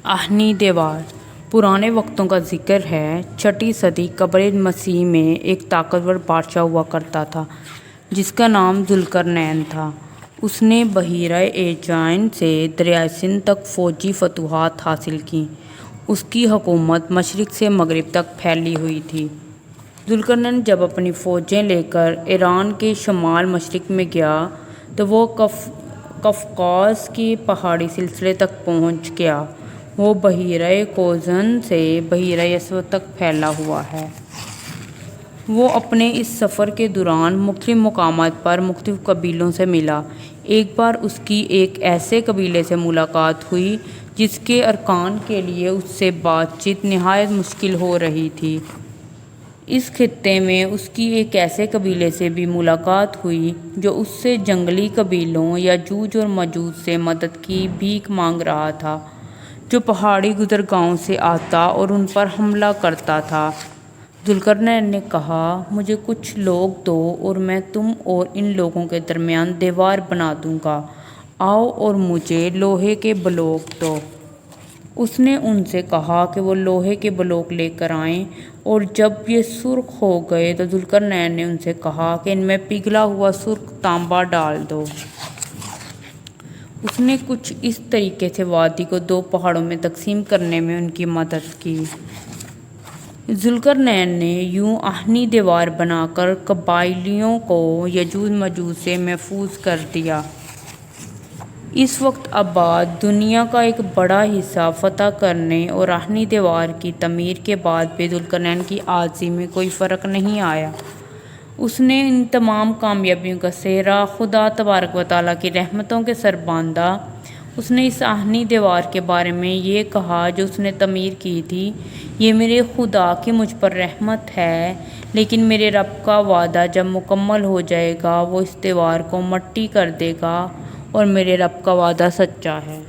آہنی دیوار پرانے وقتوں کا ذکر ہے۔ 6 صدی قبل مسیح میں ایک طاقتور بادشاہ ہوا کرتا تھا جس کا نام ذوالقرنین تھا۔ اس نے بحیرہ ایجائن سے دریائے سندھ تک فوجی فتوحات حاصل کیں۔ اس کی حکومت مشرق سے مغرب تک پھیلی ہوئی تھی۔ ذوالقرنین جب اپنی فوجیں لے کر ایران کے شمال مشرق میں گیا تو وہ قفقاز کے پہاڑی سلسلے تک پہنچ گیا۔ وہ بحیرہ قزوین سے بحیرہ اسود تک پھیلا ہوا ہے۔ وہ اپنے اس سفر کے دوران مختلف مقامات پر مختلف قبیلوں سے ملا۔ ایک بار اس کی ایک ایسے قبیلے سے ملاقات ہوئی جس کے ارکان کے لیے اس سے بات چیت نہایت مشکل ہو رہی تھی۔ اس خطے میں اس کی ایک ایسے قبیلے سے بھی ملاقات ہوئی جو اس سے جنگلی قبیلوں یاجوج اور ماجوج سے مدد کی بھیک مانگ رہا تھا، جو پہاڑی گزرگاہوں سے آتا اور ان پر حملہ کرتا تھا۔ ذوالقرنین نے کہا، مجھے کچھ لوگ دو اور میں تم اور ان لوگوں کے درمیان دیوار بنا دوں گا۔ آؤ اور مجھے لوہے کے بلاک دو۔ اس نے ان سے کہا کہ وہ لوہے کے بلاک لے کر آئیں، اور جب یہ سرخ ہو گئے تو ذوالقرنین نے ان سے کہا کہ ان میں پگھلا ہوا سرخ تانبا ڈال دو۔ اس نے کچھ اس طریقے سے وادی کو 2 پہاڑوں میں تقسیم کرنے میں ان کی مدد کی۔ ذوالقرنین نے یوں آہنی دیوار بنا کر قبائلیوں کو یاجوج ماجوج سے محفوظ کر دیا۔ اس وقت آباد دنیا کا ایک بڑا حصہ فتح کرنے اور آہنی دیوار کی تعمیر کے بعد بھی ذوالقرنین کی عاجزی میں کوئی فرق نہیں آیا۔ اس نے ان تمام کامیابیوں کا سہرا خدا تبارک و تعالیٰ کی رحمتوں کے سر باندھا۔ اس نے اس آہنی دیوار کے بارے میں یہ کہا جو اس نے تعمیر کی تھی، یہ میرے خدا کی مجھ پر رحمت ہے، لیکن میرے رب کا وعدہ جب مکمل ہو جائے گا وہ اس دیوار کو مٹی کر دے گا، اور میرے رب کا وعدہ سچا ہے۔